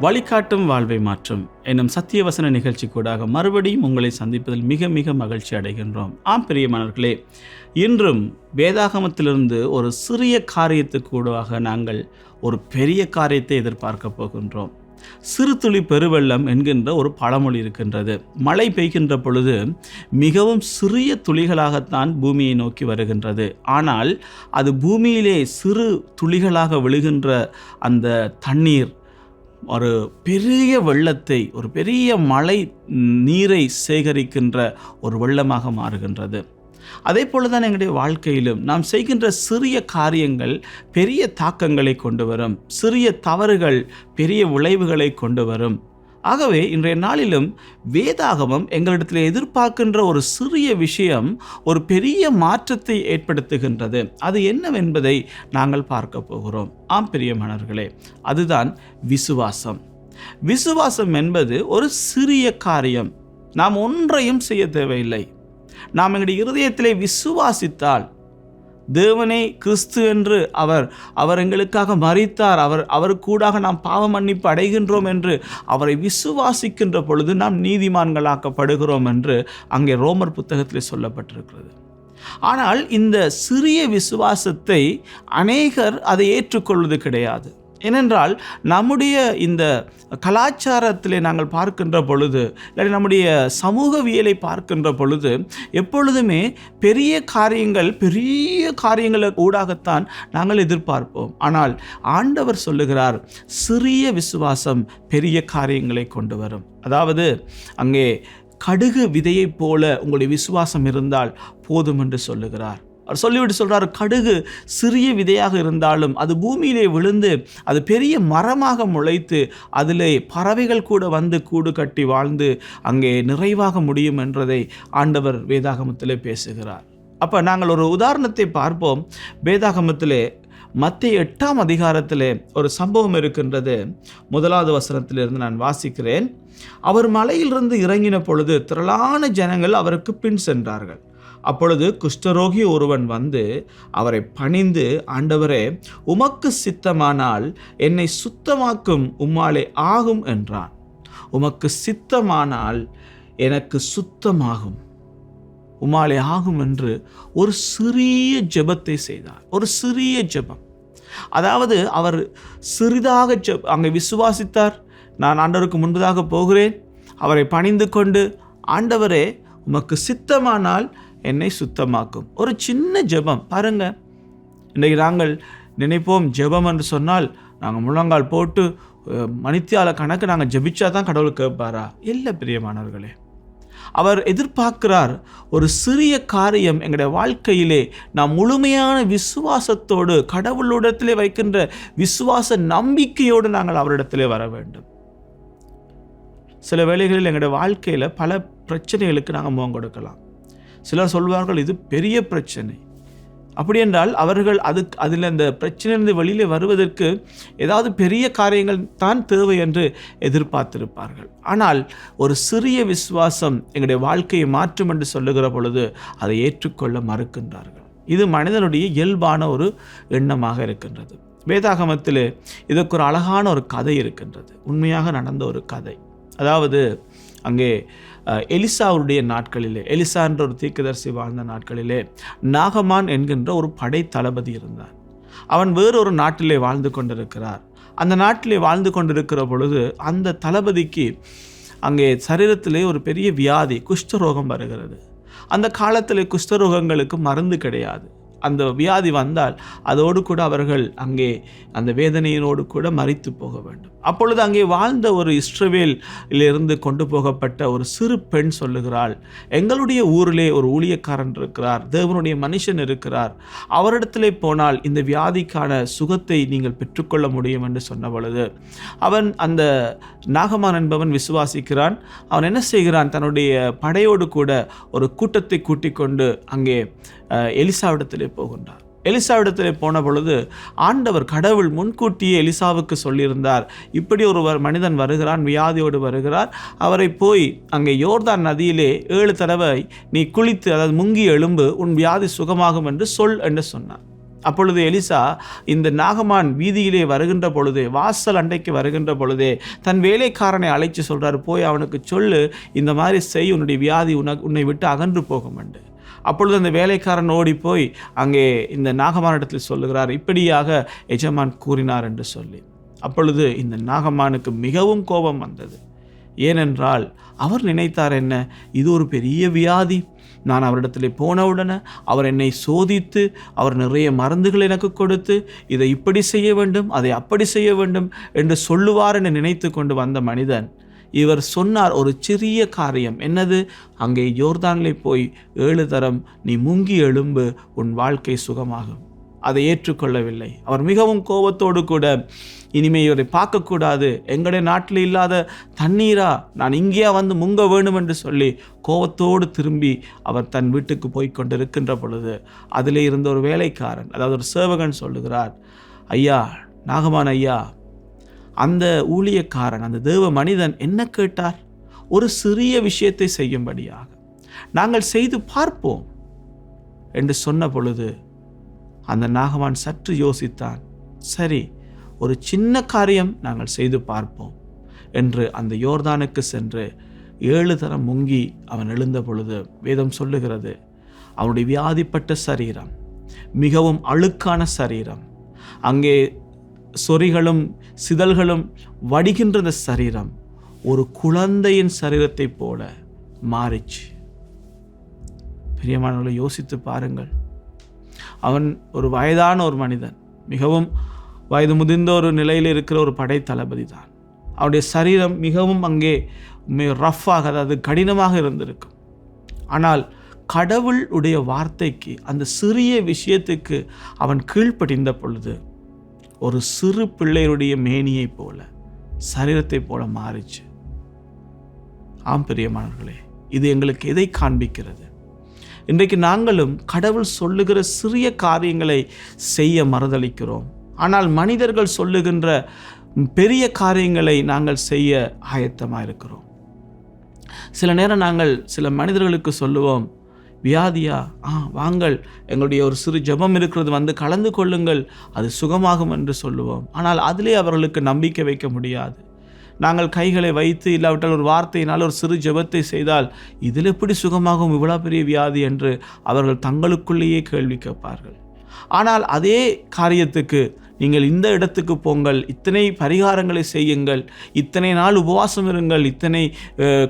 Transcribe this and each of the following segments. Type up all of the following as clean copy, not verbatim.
வழிகாட்டும் வாழ்வை மாற்றும் என்னும் சத்தியவசன நிகழ்ச்சி கூடாக மறுபடியும் உங்களை சந்திப்பதில் மிக மிக மகிழ்ச்சி அடைகின்றோம். பிரியமானவர்களே, இன்றும் வேதாகமத்திலிருந்து ஒரு சிறிய காரியத்துக்கு கூடாக நாங்கள் ஒரு பெரிய காரியத்தை எதிர்பார்க்க போகின்றோம். சிறு துளி பெருவெள்ளம் என்கின்ற ஒரு பழமொழி இருக்கின்றது. மழை பெய்கின்ற பொழுது மிகவும் சிறிய துளிகளாகத்தான் பூமியை நோக்கி வருகின்றது. ஆனால் அது பூமியிலே சிறு துளிகளாக விழுகின்ற அந்த தண்ணீர் ஒரு பெரிய வெள்ளத்தை, ஒரு பெரிய மழை நீரை சேகரிக்கின்ற ஒரு வெள்ளமாக மாறுகின்றது. அதே போல தான் எங்களுடைய வாழ்க்கையிலும் நாம் செய்கின்ற சிறிய காரியங்கள் பெரிய தாக்கங்களை கொண்டு வரும். சிறிய தவறுகள் பெரிய விளைவுகளை கொண்டு வரும். ஆகவே இன்றைய நாளிலும் வேதாகமம் எங்களிடத்தில் எதிர்பார்க்கின்ற ஒரு சிறிய விஷயம் ஒரு பெரிய மாற்றத்தை ஏற்படுத்துகின்றது. அது என்னவென்பதை நாங்கள் பார்க்க போகிறோம். பிரியமானவர்களே, அதுதான் விசுவாசம். விசுவாசம் என்பது ஒரு சிறிய காரியம். நாம் ஒன்றையும் செய்ய தேவையில்லை. நாம் எங்களுடைய இருதயத்திலே விசுவாசித்தால், தேவனே கிறிஸ்து என்று அவர் எங்களுக்காக மரித்தார், அவருக்கூடாக நாம் பாவ மன்னிப்பு அடைகின்றோம் என்று அவரை விசுவாசிக்கின்ற பொழுது நாம் நீதிமான்களாக்கப்படுகிறோம் என்று அங்கே ரோமர் புத்தகத்தில் சொல்லப்பட்டிருக்கிறது. ஆனால் இந்த சிறிய விசுவாசத்தை அநேகர் அதை ஏற்றுக்கொள்வது கிடையாது. ஏனென்றால் நம்முடைய இந்த கலாச்சாரத்திலே நாங்கள் பார்க்கின்ற பொழுது, இல்லை நம்முடைய சமூகவியலை பார்க்கின்ற பொழுது எப்பொழுதுமே பெரிய காரியங்களை ஊடாகத்தான் நாங்கள் எதிர்பார்ப்போம். ஆனால் ஆண்டவர் சொல்லுகிறார், சிறிய விசுவாசம் பெரிய காரியங்களை கொண்டு வரும். அதாவது அங்கே கடுகு விதையைப் போல உங்களுடைய விசுவாசம் இருந்தால் போதும் என்று சொல்லுகிறார். அவர் சொல்லிவிட்டு சொல்கிறார், கடுகு சிறிய விதையாக இருந்தாலும் அது பூமியிலே விழுந்து அது பெரிய மரமாக முளைத்து அதிலே பறவைகள் கூட வந்து கூடு கட்டி வாழ்ந்து அங்கே நிறைவாக முடியும் என்றதை ஆண்டவர் வேதாகமத்திலே பேசுகிறார். அப்போ நாங்கள் ஒரு உதாரணத்தை பார்ப்போம். வேதாகமத்திலே மத்தேயு 8ஆம் அதிகாரத்திலே ஒரு சம்பவம் இருக்கின்றது. 1வது வசனத்திலிருந்து நான் வாசிக்கிறேன். அவர் மலையிலிருந்து இறங்கின பொழுது திரளான ஜனங்கள் அவருக்கு பின் சென்றார்கள். அப்பொழுது குஷ்டரோகி ஒருவன் வந்து அவரை பணிந்து, ஆண்டவரே, உமக்கு சித்தமானால் என்னை சுத்தமாக்கும், உம்மாலே ஆகும் என்றான். உமக்கு சித்தமானால் எனக்கு சுத்தமாகும், உம்மாலே ஆகும் என்று ஒரு சிறிய ஜெபத்தை செய்தார். ஒரு சிறிய ஜெபம். அதாவது அவர் சிறிதாக அங்கே விசுவாசித்தார். நான் ஆண்டவருக்கு முன்பதாக போகிறேன், அவரை பணிந்து கொண்டு, ஆண்டவரே உமக்கு சித்தமானால் என்னை சுத்தமாக்கும். ஒரு சின்ன ஜெபம் பாருங்க. இன்றைக்கு நாங்கள் நினைப்போம், ஜெபம் என்று சொன்னால் நாங்கள் முழங்கால் போட்டு மணித்தியால கணக்கு நாங்கள் ஜெபிச்சா தான் கடவுள் கேட்பாரா? இல்லை பிரியமானவர்களே. அவர் எதிர்பார்க்கிறார் ஒரு சிறிய காரியம் எங்களுடைய வாழ்க்கையிலே நாம் முழுமையான விசுவாசத்தோடு, கடவுளிடத்திலே வைக்கின்ற விசுவாச நம்பிக்கையோடு நாங்கள் அவரிடத்திலே வர வேண்டும். சில வேளைகளில் எங்களுடைய வாழ்க்கையில் பல பிரச்சனைகளுக்கு நாங்கள் முகம் கொடுக்கலாம். சிலர் சொல்வார்கள், இது பெரிய பிரச்சனை. அப்படி என்றால் அவர்கள் அதில் அந்த பிரச்சனையிலிருந்து வெளியிலே வருவதற்கு ஏதாவது பெரிய காரியங்கள் தான் தேவை என்று எதிர்பார்த்திருப்பார்கள். ஆனால் ஒரு சிறிய விசுவாசம் எங்களுடைய வாழ்க்கையை மாற்றும் என்று சொல்லுகிற பொழுது அதை ஏற்றுக்கொள்ள மறுக்கின்றார்கள். இது மனிதனுடைய இயல்பான ஒரு எண்ணமாக இருக்கின்றது. வேதாகமத்தில் இதற்கு ஒரு அழகான ஒரு கதை இருக்கின்றது. உண்மையாக நடந்த ஒரு கதை. அதாவது அங்கே எலிசாவுடைய நாட்களிலே, எலிசா என்ற ஒரு தீர்க்கதரிசி வாழ்ந்த நாட்களிலே நாகமான் என்கின்ற ஒரு படை தளபதி இருந்தான். அவன் வேறொரு நாட்டிலே வாழ்ந்து கொண்டிருக்கிறார். அந்த நாட்டிலே வாழ்ந்து கொண்டிருக்கிற பொழுது அந்த தளபதிக்கு அங்கே சரீரத்திலே ஒரு பெரிய வியாதி, குஷ்டரோகம் வருகிறது. அந்த காலத்தில் குஷ்டரோகங்களுக்கு மருந்து கிடையாது. அந்த வியாதி வந்தால் அதோடு கூட அவர்கள் அங்கே அந்த வேதனையினோடு கூட மரித்து போக வேண்டும். அப்பொழுது அங்கே வாழ்ந்த ஒரு இஸ்ரவேலிலிருந்து கொண்டு போகப்பட்ட ஒரு சிறு பெண் சொல்லுகிறாள், எங்களுடைய ஊரிலே ஒரு ஊழியக்காரன் இருக்கிறார், தேவனுடைய மனுஷன் இருக்கிறார், அவரிடத்திலே போனால் இந்த வியாதிக்கான சுகத்தை நீங்கள் பெற்றுக்கொள்ள முடியும் என்று சொன்ன பொழுது அவன், அந்த நாகமான் என்பவன் விசுவாசிக்கிறான். அவன் என்ன செய்கிறான், தன்னுடைய படையோடு கூட ஒரு கூட்டத்தை கூட்டிக் கொண்டு அங்கே எலிசாவிடத்திலே போகின்றார். எலிசாவிடத்திலே போன பொழுது ஆண்டவர் கடவுள் முன்கூட்டியே எலிசாவுக்கு சொல்லியிருந்தார், இப்படி ஒரு மனிதன் வருகிறான், வியாதியோடு வருகிறார், அவரை போய் அங்கே யோர்தான் நதியிலே 7 தடவை நீ குளித்து, அதாவது முங்கி எழும்பு, உன் வியாதி சுகமாகும் என்று சொல் என்று சொன்னார். அப்பொழுது எலிசா இந்த நாகமான் வீதியிலே வருகின்ற பொழுது, வாசல் அண்டைக்கு வருகின்ற பொழுதே தன் வேலைக்காரனை அழைச்சி சொல்கிறார், போய் அவனுக்கு சொல்லு, இந்த மாதிரி செய், உன்னுடைய வியாதி உன்னை விட்டு அகன்று போகும் என்று. அப்பொழுது அந்த வேலைக்காரன் ஓடி போய் அங்கே இந்த நாகமானிடத்தில் சொல்லுகிறார், இப்படியாக எஜமான் கூறினார் என்று சொல்லி. அப்பொழுது இந்த நாகமானுக்கு மிகவும் கோபம் வந்தது. ஏனென்றால் அவர் நினைத்தார், என்ன, இது ஒரு பெரிய வியாதி, நான் அவரிடத்தில் போனவுடனே அவர் என்னை சோதித்து அவர் நிறைய மருந்துகள் எனக்கு கொடுத்து இதை இப்படி செய்ய வேண்டும், அதை அப்படி செய்ய வேண்டும் என்று சொல்லுவார் என்று நினைத்து கொண்டு வந்த மனிதன் இவர் சொன்னார் ஒரு சிறிய காரியம். என்னது? அங்கே யோர்தானிலே போய் 7 தரம் நீ முங்கி எழும்பு, உன் வாழ்க்கை சுகமாகும். அதை ஏற்றுக்கொள்ளவில்லை. அவர் மிகவும் கோபத்தோடு கூட, இனிமே இவரை பார்க்கக்கூடாது, எங்களுடைய நாட்டில் இல்லாத தண்ணீரா, நான் இங்கேயா வந்து முங்க வேணும் என்று சொல்லி கோபத்தோடு திரும்பி அவர் தன் வீட்டுக்கு போய் கொண்டிருக்கின்ற பொழுது அதிலே இருந்த ஒரு வேலைக்காரன், அதாவது ஒரு சேவகன் சொல்லுகிறார், ஐயா, நாகமான் ஐயா, அந்த ஊழியக்காரன், அந்த தேவ மனிதன் என்ன கேட்டார்? ஒரு சிறிய விஷயத்தை செய்யும்படியாக, நாங்கள் செய்து பார்ப்போம் என்று சொன்ன பொழுது அந்த நாகமான் சற்று யோசித்தான். சரி, ஒரு சின்ன காரியம் நாங்கள் செய்து பார்ப்போம் என்று அந்த யோர்தானுக்கு சென்று 7 தரம் முங்கி அவன் எழுந்த பொழுது வேதம் சொல்லுகிறது, அவனுடைய வியாதிப்பட்ட சரீரம், மிகவும் அழுக்கான சரீரம், அங்கே சொறிகளும் சிதல்களும் வடிகின்ற அந்த சரீரம் ஒரு குழந்தையின் சரீரத்தை போல மாறிச்சு. பிரியமானவர்களை, யோசித்து பாருங்கள். அவன் ஒரு வயதான ஒரு மனிதன், மிகவும் வயது முதிர்ந்த ஒரு நிலையில் இருக்கிற ஒரு படை தளபதி தான். அவனுடைய சரீரம் மிகவும் அங்கே ரஃப்பாக, அதாவது கடினமாக இருந்திருக்கும். ஆனால் கடவுளுடைய வார்த்தைக்கு, அந்த சிறிய விஷயத்துக்கு அவன் கீழ்ப்படிந்த பொழுது ஒரு சிறு பிள்ளையுடைய மேனியை போல, சரீரத்தை போல மாறிச்சு. ஆம் பிரியமானவர்களே, இது எங்களுக்கு எதை காண்பிக்கிறது? இன்றைக்கு நாங்களும் கடவுள் சொல்லுகிற சிறிய காரியங்களை செய்ய மறுதளிக்கிறோம். ஆனால் மனிதர்கள் சொல்லுகின்ற பெரிய காரியங்களை நாங்கள் செய்ய ஆயத்தமாக இருக்கிறோம். சில நேரம் நாங்கள் சில மனிதர்களுக்கு சொல்லுவோம், வியாதியா, வாங்கள், எங்களுடைய ஒரு சிறு ஜெபம் இருக்கிறது, வந்து கலந்து கொள்ளுங்கள், அது சுகமாகும் என்று சொல்லுவோம். ஆனால் அதிலே அவர்களுக்கு நம்பிக்கை வைக்க முடியாது. நாங்கள் கைகளை வைத்து, இல்லாவிட்டால் ஒரு வார்த்தையினால் ஒரு சிறு ஜெபத்தை செய்தால் இதில் எப்படி சுகமாகும், இவ்வளோ பெரிய வியாதி என்று அவர்கள் தங்களுக்குள்ளேயே கேள்வி கேட்பார்கள். ஆனால் அதே காரியத்துக்கு நீங்கள் இந்த இடத்துக்கு போங்கள், இத்தனை பரிகாரங்களை செய்யுங்கள், இத்தனை நாள் உபவாசம் இருங்கள், இத்தனை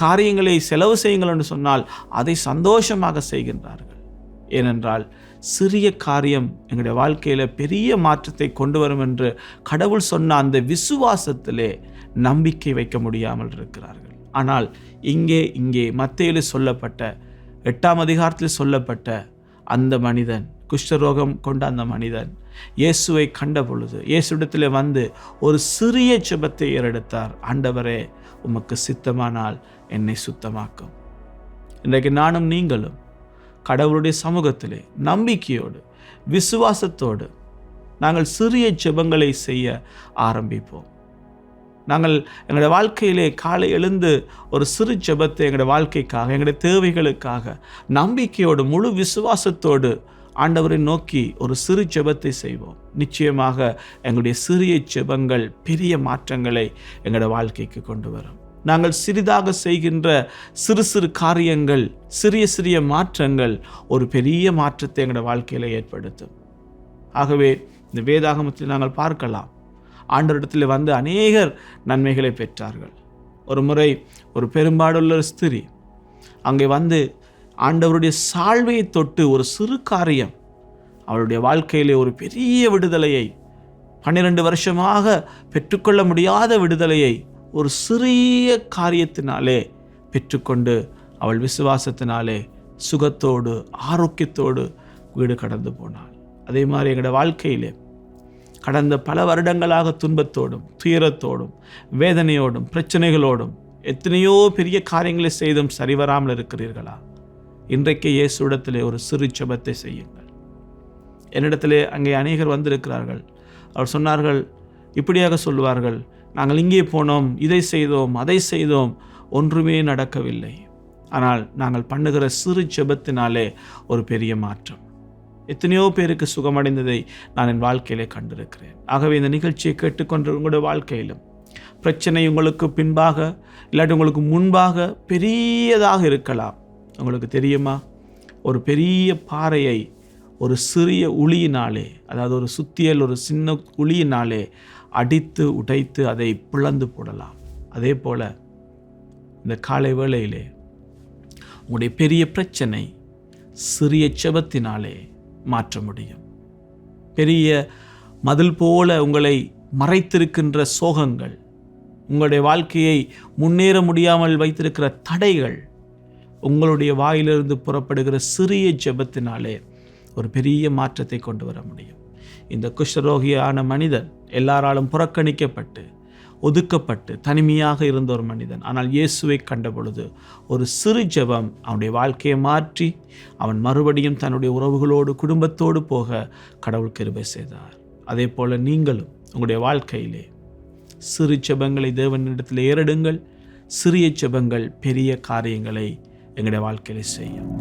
காரியங்களை செலவு செய்யுங்கள் என்று சொன்னால் அதை சந்தோஷமாக செய்கின்றார்கள். ஏனென்றால் சிறிய காரியம் எங்களுடைய வாழ்க்கையில் பெரிய மாற்றத்தை கொண்டு வரும் என்று கடவுள் சொன்ன அந்த விசுவாசத்திலே நம்பிக்கை வைக்க முடியாமல் இருக்கிறார்கள். ஆனால் இங்கே மத்தேயுவில் சொல்லப்பட்ட 8ஆம் அதிகாரத்தில் சொல்லப்பட்ட அந்த மனிதன், குஷ்டரோகம் கொண்ட அந்த மனிதன் இயேசுவை கண்ட பொழுது இயேசுவிடத்தில் வந்து ஒரு சிறிய ஜெபத்தை ஏறெடுத்தார். ஆண்டவரே, உமக்கு சித்தமானால் என்னை சுத்தமாக்கும். இன்றைக்கு நானும் நீங்களும் கடவுளுடைய சமூகத்திலே நம்பிக்கையோடு விசுவாசத்தோடு நாங்கள் சிறிய ஜெபங்களை செய்ய ஆரம்பிப்போம். நாங்கள் எங்களுடைய வாழ்க்கையிலே காலை எழுந்து ஒரு சிறு ஜெபத்தை எங்களுடைய வாழ்க்கைக்காக, எங்களுடைய தேவைகளுக்காக நம்பிக்கையோடு முழு விசுவாசத்தோடு ஆண்டவரை நோக்கி ஒரு சிறு ஜெபத்தை செய்வோம். நிச்சயமாக எங்களுடைய சிறிய ஜெபங்கள் பெரிய மாற்றங்களை எங்களுடைய வாழ்க்கைக்கு கொண்டு வரும். நாங்கள் சிறிதாக செய்கின்ற சிறு சிறு காரியங்கள், சிறிய மாற்றங்கள் ஒரு பெரிய மாற்றத்தை எங்களுடைய வாழ்க்கையில் ஏற்படுத்தும். ஆகவே இந்த வேதாகமத்தில் நாங்கள் பார்க்கலாம், ஆண்டவரிடத்தில் வந்து அநேகர் நன்மைகளை பெற்றார்கள். ஒரு முறை ஒரு பெரும்பாடுள்ள ஸ்திரீ அங்கே வந்து ஆண்டவருடைய சால்வையை தொட்டு ஒரு சிறு காரியம் அவளுடைய வாழ்க்கையிலே ஒரு பெரிய விடுதலையை, 12 வருஷமாக பெற்றுக்கொள்ள முடியாத விடுதலையை ஒரு சிறிய காரியத்தினாலே பெற்றுக்கொண்டு அவள் விசுவாசத்தினாலே சுகத்தோடு ஆரோக்கியத்தோடு வீடு கடந்து போனாள். அதே மாதிரி எங்களுடைய வாழ்க்கையிலே கடந்த பல வருடங்களாக துன்பத்தோடும் துயரத்தோடும் வேதனையோடும் பிரச்சனைகளோடும் எத்தனையோ பெரிய காரியங்களை செய்தும் சரிவராமல் இருக்கிறீர்களா? இன்றைக்கு இயேசுவிடத்திலே ஒரு சிறு ஜெபத்தை செய்யுங்கள். என்னிடத்திலே அங்கே அநேகர் வந்திருக்கிறார்கள். அவர் சொன்னார்கள், இப்படியாக சொல்லுவார்கள், நாங்கள் இங்கே போனோம், இதை செய்தோம், அதை செய்தோம், ஒன்றுமே நடக்கவில்லை. ஆனால் நாங்கள் பண்ணுகிற சிறு ஜெபத்தினாலே ஒரு பெரிய மாற்றம். எத்தனையோ பேருக்கு சுகமடைந்ததை நான் என் வாழ்க்கையிலே கண்டிருக்கிறேன். ஆகவே இந்த நிகழ்ச்சியை கேட்டுக்கொண்டு உங்களுடைய வாழ்க்கையிலும் பிரச்சனை உங்களுக்கு பின்பாக இல்லாட்டி உங்களுக்கு முன்பாக பெரியதாக இருக்கலாம். உங்களுக்கு தெரியுமா, ஒரு பெரிய பாறையை ஒரு சிறிய உளியினாலே, அதாவது ஒரு சுத்தியல், ஒரு சின்ன உளியினாலே அடித்து உடைத்து அதை பிளந்து போடலாம். அதே போல் இந்த காலை வேளையிலே உங்களுடைய பெரிய பிரச்சனை சிறிய செபத்தினாலே மாற்ற முடியும். பெரிய மதில் போல உங்களை மறைத்திருக்கின்ற சோகங்கள், உங்களுடைய வாழ்க்கையை முன்னேற முடியாமல் வைத்திருக்கிற தடைகள், உங்களுடைய வாயிலிருந்து புறப்படுகிற சிறிய ஜெபத்தினாலே ஒரு பெரிய மாற்றத்தை கொண்டு வர முடியும். இந்த குஷ்டரோகியான மனிதன் எல்லாராலும் புறக்கணிக்கப்பட்டு ஒதுக்கப்பட்டு தனிமையாக இருந்த ஒரு மனிதன். ஆனால் இயேசுவை கண்ட பொழுது ஒரு சிறு ஜெபம் அவனுடைய வாழ்க்கையை மாற்றி அவன் மறுபடியும் தன்னுடைய உறவுகளோடு குடும்பத்தோடு போக கடவுள் கிருபை செய்தார். அதே போல் நீங்களும் உங்களுடைய வாழ்க்கையிலே சிறு ஜெபங்களை தேவனிடத்தில் ஏறெடுங்கள். சிறிய ஜெபங்கள் பெரிய காரியங்களை எங்களுடைய வாழ்க்கையிலே செய்யும்.